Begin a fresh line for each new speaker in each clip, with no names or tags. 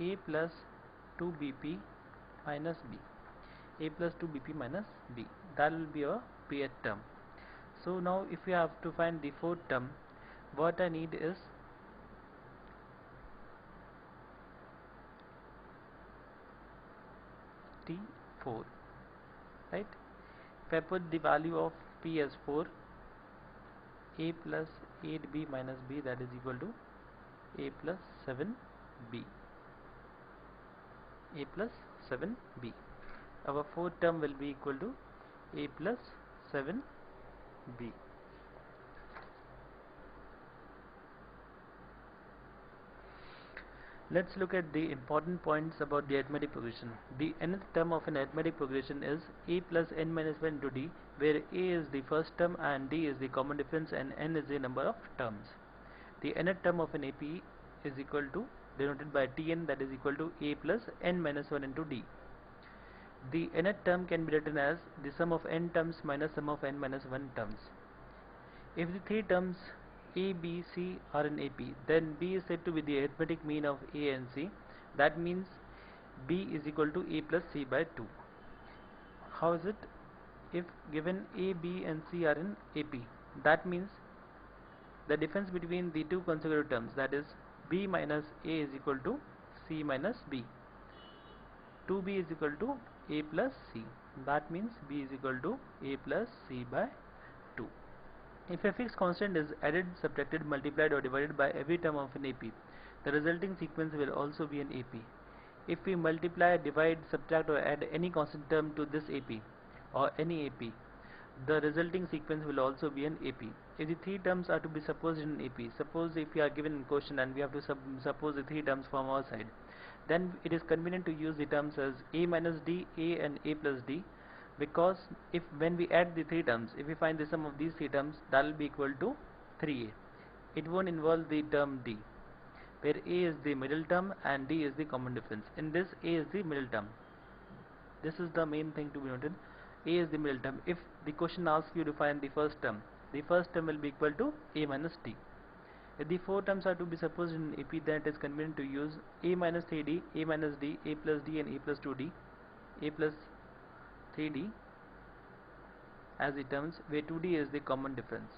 a plus 2bp minus b. A plus 2bp minus b. That will be our pth term. So now if we have to find the fourth term, what I need is T4, right? If I put the value of P as 4, A plus 8B minus B, that is equal to A plus 7B. A plus 7B. Our fourth term will be equal to A plus 7B. Let's look at the important points about the arithmetic progression. The nth term of an arithmetic progression is a plus n minus 1 into d, where a is the first term and d is the common difference and n is the number of terms. The nth term of an AP is equal to, denoted by Tn, that is equal to a plus n minus 1 into d. The nth term can be written as the sum of n terms minus sum of n minus 1 terms. If the three terms A, B, C are in AP, then B is said to be the arithmetic mean of A and C. That means B is equal to A plus C by 2. How is it? If given A, B and C are in AP, that means the difference between the two consecutive terms, that is B minus A, is equal to C minus B. 2B is equal to A plus C. That means B is equal to A plus C by 2. If a fixed constant is added, subtracted, multiplied or divided by every term of an AP, the resulting sequence will also be an AP. If we multiply, divide, subtract or add any constant term to this AP or any AP, the resulting sequence will also be an AP. If the three terms are to be supposed in an AP, suppose if we are given a question and we have to suppose the three terms from our side, then it is convenient to use the terms as A minus D, A and A plus D, because if when we add the three terms, if we find the sum of these three terms, that will be equal to 3A. It won't involve the term D, where A is the middle term and D is the common difference. In this, A is the middle term. This is the main thing to be noted. A is the middle term. If the question asks you to find the first term will be equal to A minus D. If the four terms are to be supposed in AP, then it is convenient to use A minus 3D, A minus D, A plus D and A plus 2D, A plus 3D as the terms, where 2D is the common difference.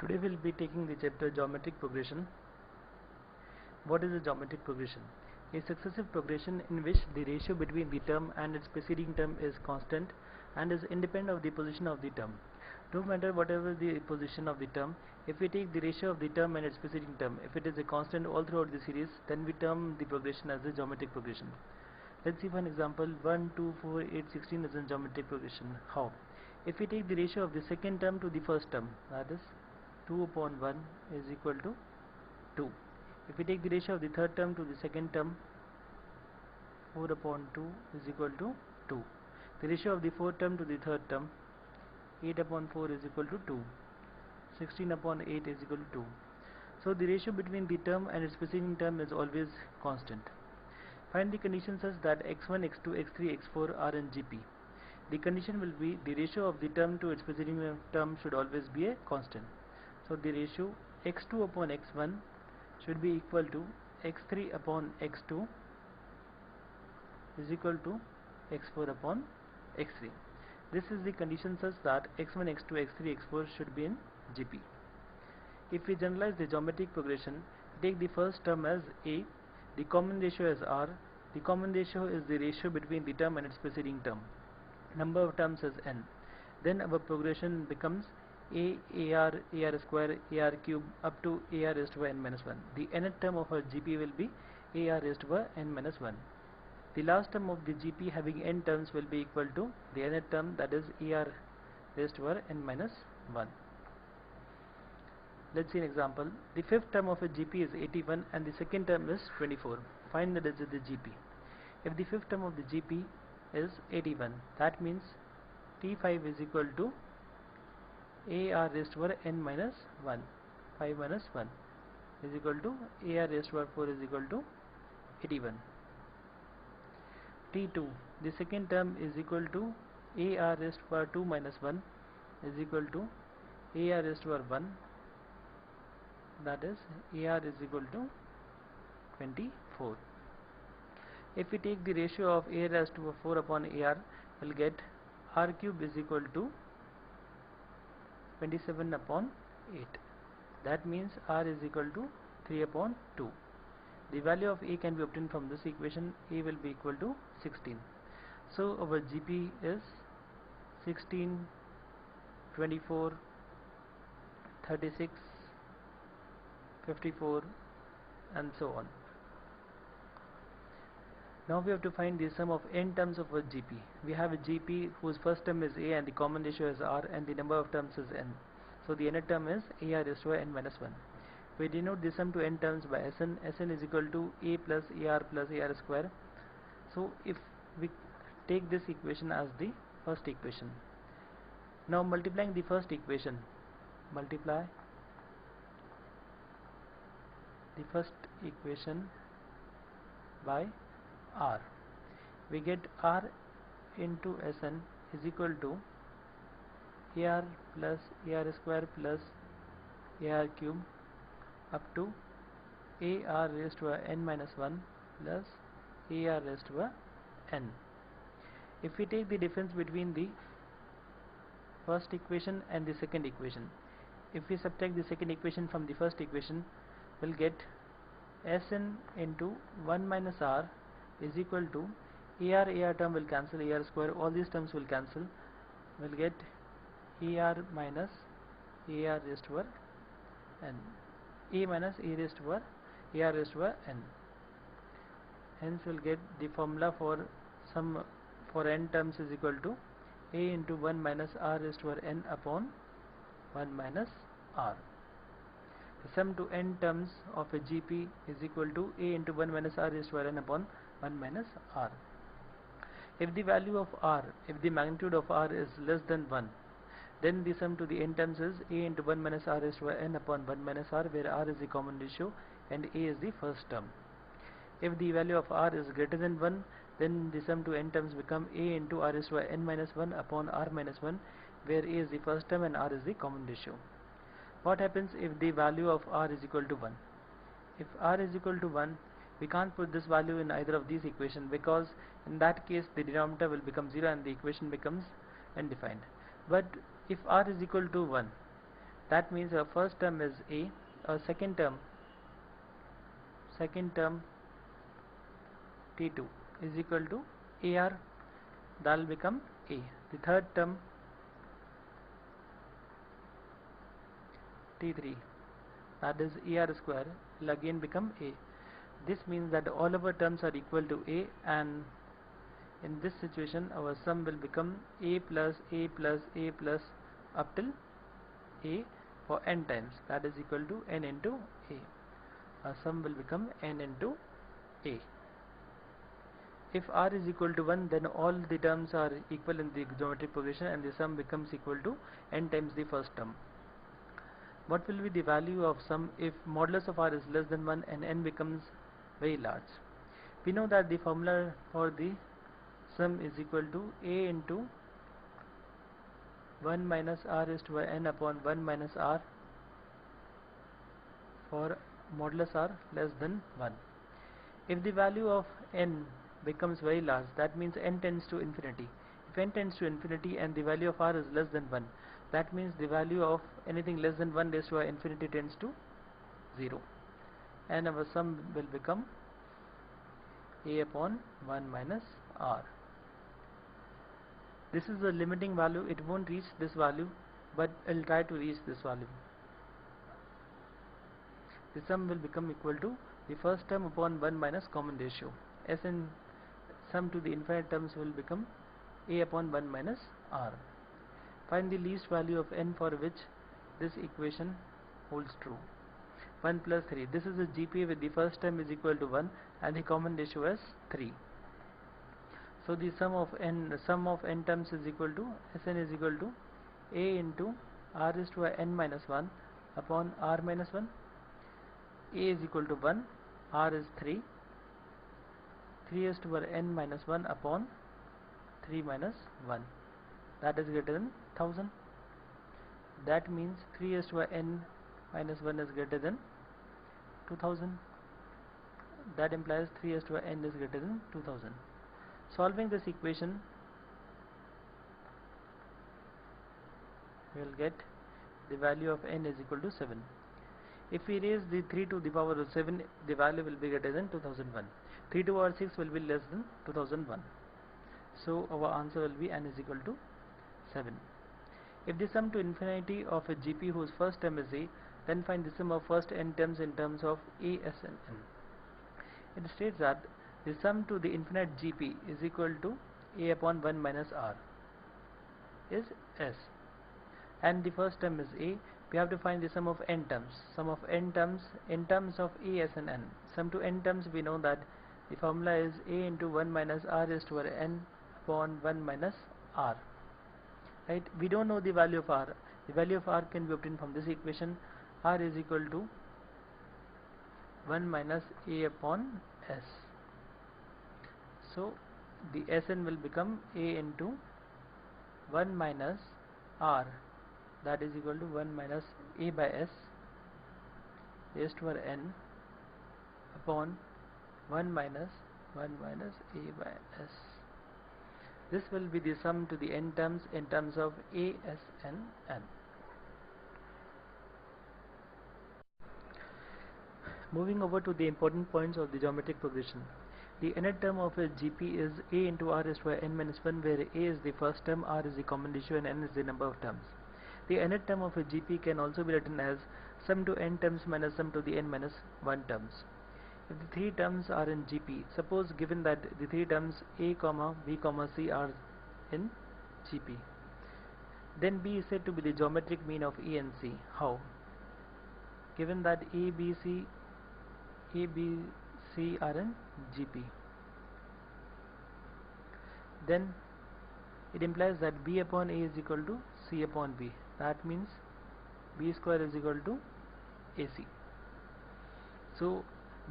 Today we will be taking the chapter geometric progression. What is a geometric progression? A successive progression in which the ratio between the term and its preceding term is constant and is independent of the position of the term. No matter whatever the position of the term, if we take the ratio of the term and its preceding term, if it is a constant all throughout the series, then we term the progression as a geometric progression. Let's see for an example. 1, 2, 4, 8, 16 is a geometric progression. How? If we take the ratio of the second term to the first term, that is 2 upon 1 is equal to 2. If we take the ratio of the third term to the second term, 4 upon 2 is equal to 2. The ratio of the fourth term to the third term, 8 upon 4 is equal to 2. 16 upon 8 is equal to 2. So the ratio between the term and its preceding term is always constant. Find the condition such that x1, x2, x3, x4 are in GP. The condition will be the ratio of the term to its preceding term should always be a constant. So the ratio x2 upon x1 should be equal to x3 upon x2 is equal to x4 upon x3. This is the condition such that x1, x2, x3, x4 should be in GP. If we generalize the geometric progression, take the first term as A, the common ratio as R. The common ratio is the ratio between the term and its preceding term. Number of terms as n. Then our progression becomes AR square, AR cube up to AR raised to n minus 1. The nth term of our GP will be AR raised to n minus 1. The last term of the GP having n terms will be equal to the nth term, that is AR raised to n minus 1. Let's see an example. The fifth term of a GP is 81 and the second term is 24. Find the digit of the GP. If the fifth term of the GP is 81, that means T5 is equal to AR raised to n minus 1. 5 minus 1 is equal to AR raised to 4 is equal to 81. T2, the second term is equal to AR raised to 2 minus 1 is equal to AR raised to 1, that is AR is equal to 24. If we take the ratio of AR raised to 4 upon AR, we'll get R cube is equal to 27 upon 8. That means R is equal to 3 upon 2. The value of A can be obtained from this equation. A will be equal to 16. So our GP is 16, 24, 36, 54 and so on. Now we have to find the sum of n terms of a GP. We have a GP whose first term is A and the common ratio is R and the number of terms is n. So the nth term is AR raised to n minus 1. We denote the sum to n terms by Sn. Sn is equal to A plus AR square. So if we take this equation as the first equation. Now multiplying the first equation, multiply the first equation by R. We get R into Sn is equal to AR plus AR square plus AR cube up to AR raised to n minus 1 plus AR raised to n. If we take the difference between the first equation and the second equation, if we subtract the second equation from the first equation, we'll get Sn into 1 minus R is equal to AR term will cancel, AR square, all these terms will cancel. We'll get AR minus AR raised to n, A minus A raised to AR raised to n. Hence we'll get the formula for sum for n terms is equal to A into 1 minus R raised to n upon 1 minus R. The sum to n terms of a GP is equal to A into 1 minus R raised to n upon 1 minus R. If the value of R, if the magnitude of R is less than 1, then the sum to the n terms is A into 1 minus R raised to n upon 1 minus R, where R is the common ratio and A is the first term. If the value of R is greater than 1, then the sum to n terms become A into R raised to n minus 1 upon R minus 1, where A is the first term and R is the common ratio. What happens if the value of R is equal to 1? If R is equal to 1, we can't put this value in either of these equations, because in that case the denominator will become 0 and the equation becomes undefined. But if R is equal to 1, that means our first term is A, our second term T2 is equal to AR, that will become A. The third term T3, that is AR square, will again become A. This means that all of our terms are equal to A, and in this situation our sum will become A plus A plus A plus up till A for n times, that is equal to n into A. Our sum will become n into A. If R is equal to 1, then all the terms are equal in the geometric progression and the sum becomes equal to n times the first term. What will be the value of sum if modulus of R is less than 1 and n becomes very large? We know that the formula for the sum is equal to A into 1 minus R raised to n upon 1 minus R for modulus R less than 1. If the value of n becomes very large, that means n tends to infinity. If n tends to infinity and the value of R is less than 1, that means the value of anything less than 1 raised to infinity tends to 0, and our sum will become A upon 1 minus R. This is the limiting value. It won't reach this value, but it will try to reach this value. The sum will become equal to the first term upon 1 minus common ratio. Sn sum to the infinite terms will become A upon 1 minus R. Find the least value of n for which this equation holds true. 1 plus 3. This is a GPA with the first term is equal to 1 and the common ratio is 3. So the sum of n terms is equal to Sn is equal to A into R raised to n minus 1 upon R minus 1. A is equal to 1, R is 3 raised to n minus 1 upon 3 minus 1, that is greater than 1000. That means 3 raised to n minus 1 is greater than 2000. That implies 3 raised to n is greater than 2000. Solving this equation, we will get the value of n is equal to 7. If we raise the 3 to the power of 7, the value will be greater than 2001. 3 to the power 6 will be less than 2001. So our answer will be n is equal to 7. If the sum to infinity of a GP whose first term is a, then find the sum of first n terms in terms of a, s and n. It states that the sum to the infinite GP is equal to a upon 1 minus r is s, and the first term is a. We have to find the sum of n terms. Sum of n terms in terms of a, s and n. Sum to n terms, we know that the formula is a into 1 minus r is to the n upon 1 minus r. Right? We don't know the value of r. The value of r can be obtained from this equation. R is equal to 1 minus a upon s. So the Sn will become a into 1 minus r, that is equal to 1 minus a by s raised to the n upon 1 minus a by s. This will be the sum to the n terms in terms of a, s and n. Moving over to the important points of the geometric progression. The nth term of a GP is a into r raised to n minus 1, where a is the first term, r is the common ratio and n is the number of terms. The nth term of a GP can also be written as sum to n terms minus sum to the n minus 1 terms. If the three terms are in GP, suppose given that the three terms a, b, c are in GP, then B is said to be the geometric mean of A and C. How? Given that A, B, C are in GP, then it implies that B upon A is equal to C upon B. That means B square is equal to AC. So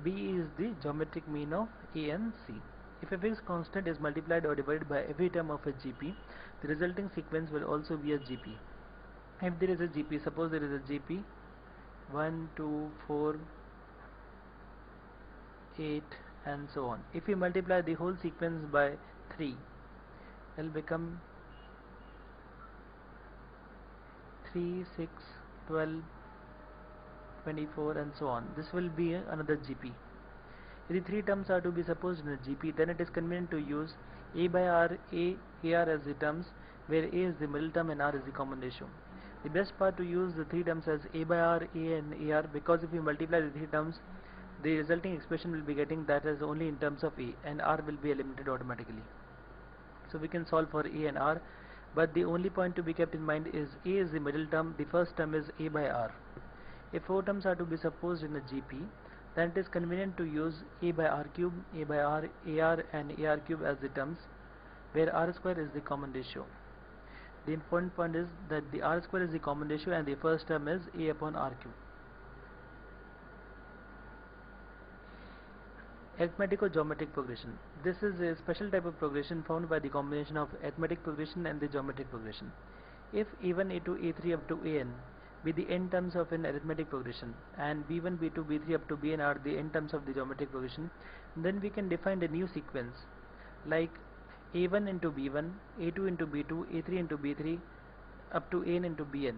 B is the geometric mean of A and C. If a fixed constant is multiplied or divided by every term of a GP, the resulting sequence will also be a GP. If there is a GP, suppose there is a GP 1, 2, 4, 8 and so on. If we multiply the whole sequence by 3, it will become 3, 6, 12, 24 and so on. This will be another GP. If the three terms are to be supposed in a GP, then it is convenient to use A by R, AR as the terms, where A is the middle term and R is the common ratio. The best part to use the three terms as A by R, A and AR, because if we multiply the three terms, the resulting expression will be getting that as only in terms of A, and R will be eliminated automatically. So we can solve for A and R, but the only point to be kept in mind is A is the middle term, the first term is A by R. If four terms are to be supposed in a GP, then it is convenient to use A by R cube, A by R, AR and AR cube as the terms, where R square is the common ratio. The important point is that the R square is the common ratio and the first term is A upon R cube. Arithmetico-geometric progression. This is a special type of progression found by the combination of arithmetic progression and the geometric progression. If A1, A2, A3 up to An be the n terms of an arithmetic progression and B1, B2, B3 up to Bn are the n terms of the geometric progression, then we can define a new sequence like A1 into B1, A2 into B2, A3 into B3 up to N into Bn.